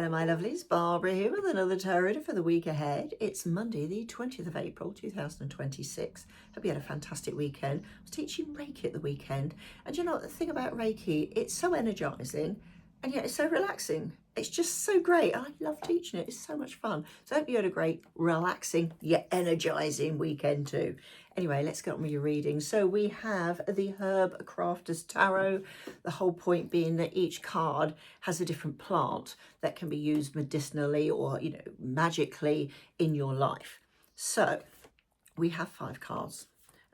Hello my lovelies, Barbara here with another tarot reading for the week ahead. It's Monday the 20th of April 2026. Hope you had a fantastic weekend. I was teaching Reiki at the weekend, and you know the thing about Reiki, it's so energizing and yet it's so relaxing. It's just so great. I love teaching it. It's so much fun. So I hope you had a great, relaxing yet energizing weekend too. Anyway, let's get on with your reading. So we have the Herbcrafters Tarot. The whole point being that each card has a different plant that can be used medicinally or, you know, magically in your life. So we have 5 cards.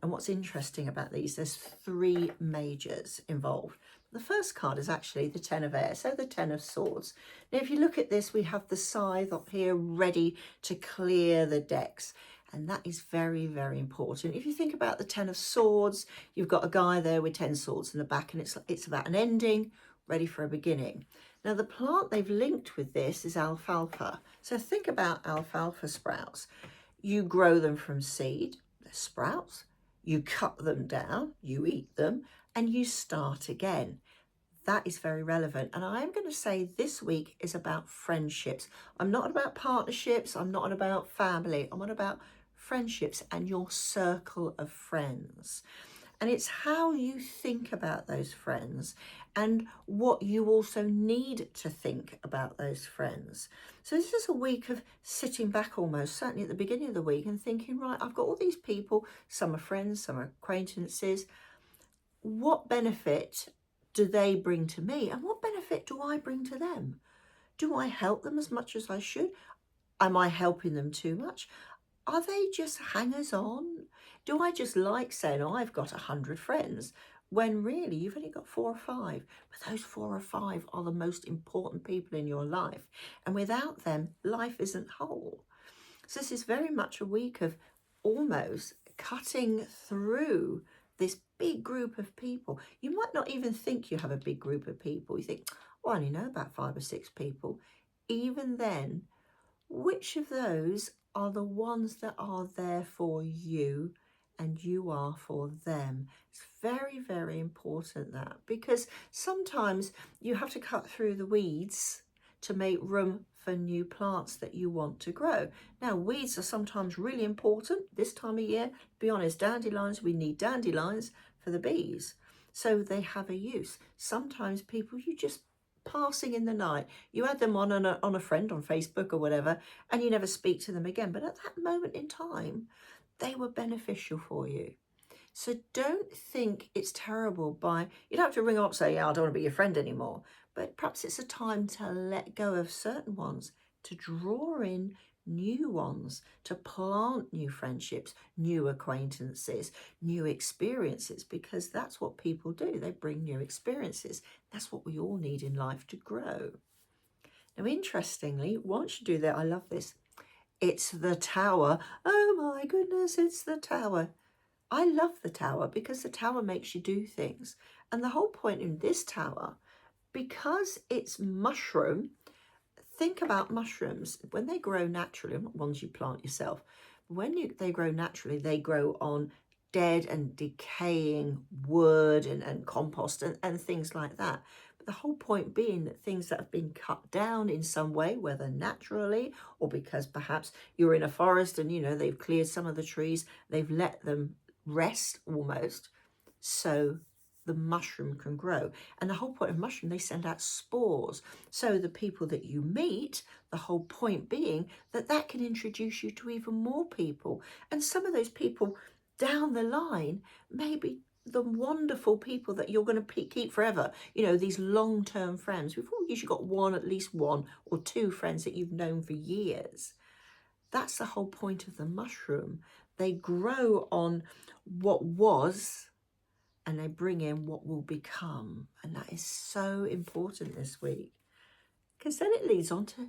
And what's interesting about these, there's 3 majors involved. The first card is actually the 10 of air, so the 10 of swords. Now, if you look at this, we have the scythe up here ready to clear the decks. And that is very, very important. If you think about the 10 of swords, you've got a guy there with 10 swords in the back, and it's about an ending, ready for a beginning. Now, the plant they've linked with this is alfalfa. So think about alfalfa sprouts. You grow them from seed, they're sprouts. You cut them down, you eat them, and you start again. That is very relevant. And I'm going to say this week is about friendships. I'm not about partnerships. I'm not about family. I'm on about friendships and your circle of friends. And it's how you think about those friends and what you also need to think about those friends. So this is a week of sitting back almost, certainly at the beginning of the week, and thinking, right, I've got all these people, some are friends, some are acquaintances. What benefit do they bring to me? And what benefit do I bring to them? Do I help them as much as I should? Am I helping them too much? Are they just hangers on? Do I just like saying, oh, I've got 100 friends, when really you've only got 4 or 5? But those 4 or 5 are the most important people in your life. And without them, life isn't whole. So this is very much a week of almost cutting through this big group of people. You might not even think you have a big group of people. You think, well, I only know about 5 or 6 people. Even then, which of those are the ones that are there for you and you are for them? It's very, very important that, because sometimes you have to cut through the weeds to make room for new plants that you want to grow. Now, weeds are sometimes really important this time of year. To be honest, dandelions, we need dandelions for the bees. So they have a use. Sometimes people, you just passing in the night, you add them on a friend on Facebook or whatever, and you never speak to them again. But at that moment in time, they were beneficial for you. So don't think it's terrible you don't have to ring up and say, yeah, I don't want to be your friend anymore. But perhaps it's a time to let go of certain ones, to draw in new ones, to plant new friendships, new acquaintances, new experiences, because that's what people do. They bring new experiences. That's what we all need in life to grow. Now, interestingly, once you do that, I love this. It's the Tower. Oh my goodness, it's the Tower. I love the Tower because the Tower makes you do things. And the whole point in this Tower, because it's mushroom, think about mushrooms. When they grow naturally, not ones you plant yourself, they grow naturally, they grow on dead and decaying wood and compost and things like that. But the whole point being that things that have been cut down in some way, whether naturally or because perhaps you're in a forest and, you know, they've cleared some of the trees, they've let them rest almost, so the mushroom can grow. And the whole point of mushroom, they send out spores. So the people that you meet, the whole point being that can introduce you to even more people. And some of those people down the line may be the wonderful people that you're going to keep forever. You know, these long-term friends. We've all usually got at least one or 2 friends that you've known for years. That's the whole point of the mushroom. They grow on what was and they bring in what will become. And that is so important this week, because then it leads on to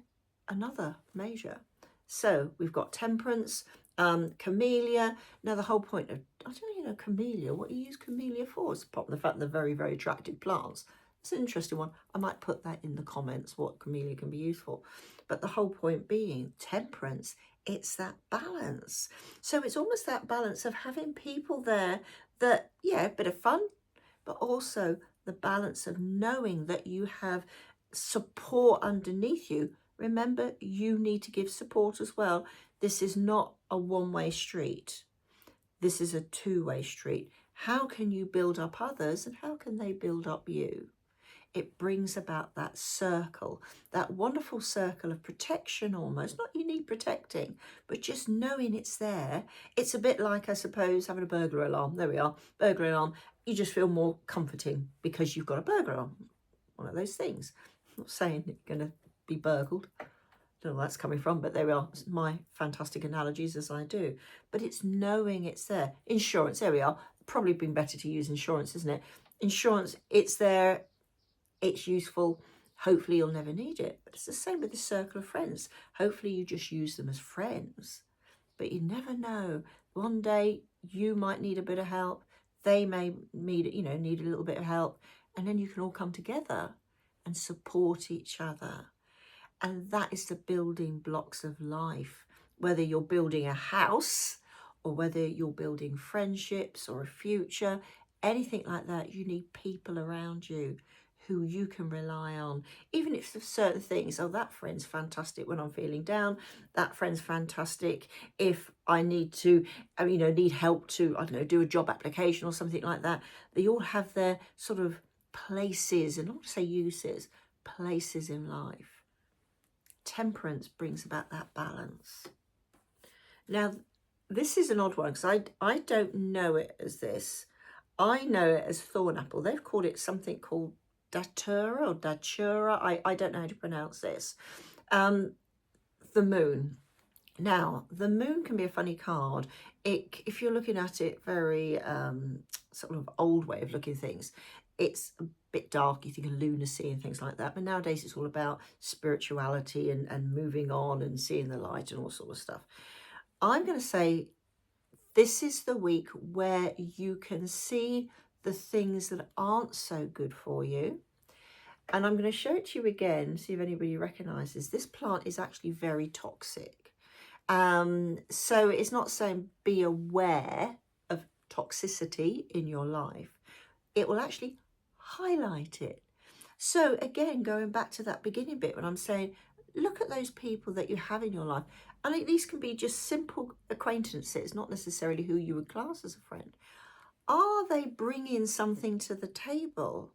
another major. So we've got Temperance, Camellia. Now the whole point of, I don't know, you know, Camellia, what you use Camellia for, is apart from the fact they're very, very attractive plants. It's an interesting one. I might put that in the comments, what Camellia can be used for. But the whole point being, Temperance, it's that balance. So it's almost that balance of having people there that, yeah, a bit of fun, but also the balance of knowing that you have support underneath you Remember, you need to give support as well. This is not a one-way street. This is a two-way street. How can you build up others and how can they build up you? It brings about that circle, that wonderful circle of protection almost. Not you need protecting, but just knowing it's there. It's a bit like, I suppose, having a burglar alarm. There we are, burglar alarm. You just feel more comforting because you've got a burglar alarm. One of those things. I'm not saying you're going to be burgled. I don't know where that's coming from, but there we are. It's my fantastic analogies as I do. But it's knowing it's there. Insurance, there we are. Probably been better to use insurance, isn't it? Insurance, it's there. It's useful. Hopefully you'll never need it. But it's the same with the circle of friends. Hopefully you just use them as friends. But you never know. One day you might need a bit of help. They may need a little bit of help. And then you can all come together and support each other. And that is the building blocks of life. Whether you're building a house or whether you're building friendships or a future, anything like that, you need people around you who you can rely on. Even if there's certain things, oh, that friend's fantastic when I'm feeling down. That friend's fantastic if I need to, need help to, I don't know, do a job application or something like that. They all have their sort of places, and not to say uses, places in life. Temperance brings about that balance. Now, this is an odd one because I don't know it as this. I know it as thorn apple. They've called it something called datura or datura. I don't know how to pronounce this. The moon. Now, the moon can be a funny card. If you're looking at it very sort of old way of looking at things, it's a bit dark. You think of lunacy and things like that. But nowadays it's all about spirituality and moving on and seeing the light and all sort of stuff. I'm going to say this is the week where you can see the things that aren't so good for you. And I'm going to show it to you again, see if anybody recognises. This plant is actually very toxic. So it's not saying be aware of toxicity in your life. It will actually highlight it. So again, going back to that beginning bit when I'm saying, look at those people that you have in your life. And these can be just simple acquaintances, not necessarily who you would class as a friend. Are they bringing something to the table?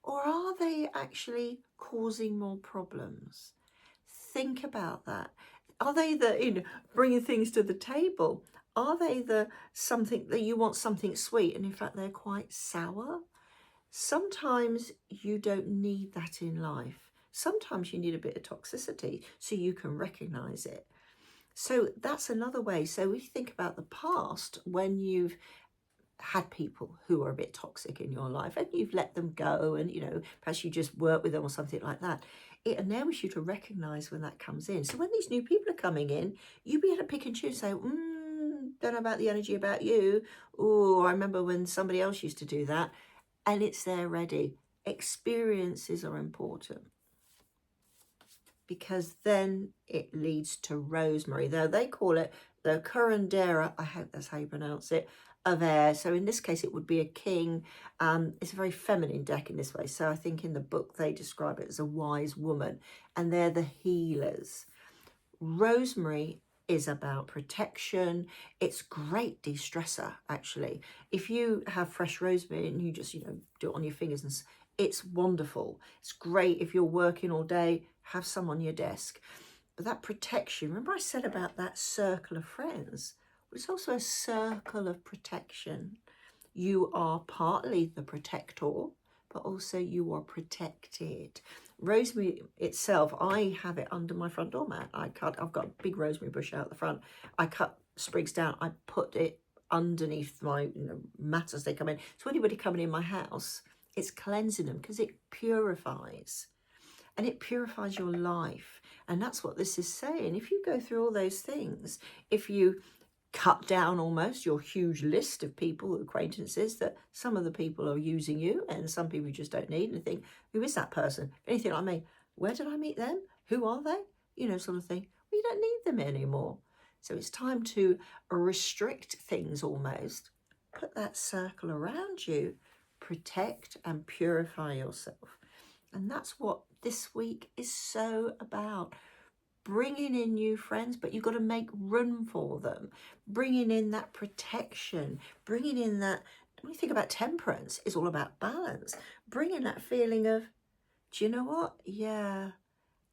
Or are they actually causing more problems? Think about that. Are they bringing things to the table? Are they something that you want something sweet and in fact they're quite sour? Sometimes you don't need that in life. Sometimes you need a bit of toxicity so you can recognize it. So that's another way. So we think about the past when you've had people who are a bit toxic in your life and you've let them go and, perhaps you just work with them or something like that. It enables you to recognize when that comes in. So when these new people are coming in, you'll be able to pick and choose, say, don't know about the energy about you. Oh, I remember when somebody else used to do that. And it's there ready. Experiences are important because then it leads to rosemary. Though they call it the curandera, I hope that's how you pronounce it, of air. So in this case, it would be a king. It's a very feminine deck in this way. So I think in the book, they describe it as a wise woman, and they're the healers. Rosemary is about protection. It's great de-stressor, actually. If you have fresh rosemary and you just, do it on your fingers, and it's wonderful. It's great if you're working all day, have some on your desk. But that protection, remember I said about that circle of friends? It's also a circle of protection. You are partly the protector, but also you are protected. Rosemary itself, I have it under my front door mat. I've got a big rosemary bush out the front. I cut sprigs down. I put it underneath my mat as they come in. So anybody coming in my house, it's cleansing them because it purifies. And it purifies your life. And that's what this is saying. If you go through all those things, if you cut down almost your huge list of people, acquaintances, that some of the people are using you and some people you just don't need, and think, who is that person? Anything like me, where did I meet them? Who are they? Sort of thing. Well, you don't need them anymore. So it's time to restrict things almost. Put that circle around you, protect and purify yourself. And that's what this week is so about. Bringing in new friends, but you've got to make room for them. Bringing in that protection, bringing in that, when you think about temperance, it's all about balance. Bringing that feeling of, do you know what? Yeah,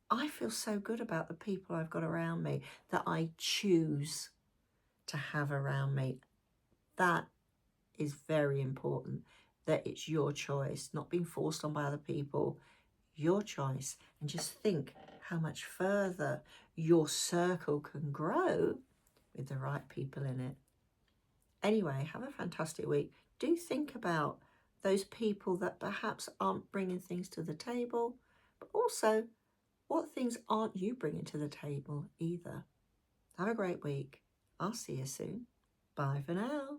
I feel so good about the people I've got around me that I choose to have around me. That is very important, that it's your choice, not being forced on by other people, your choice. And just think how much further your circle can grow with the right people in it. Anyway, have a fantastic week. Do think about those people that perhaps aren't bringing things to the table, but also what things aren't you bringing to the table either. Have a great week. I'll see you soon. Bye for now.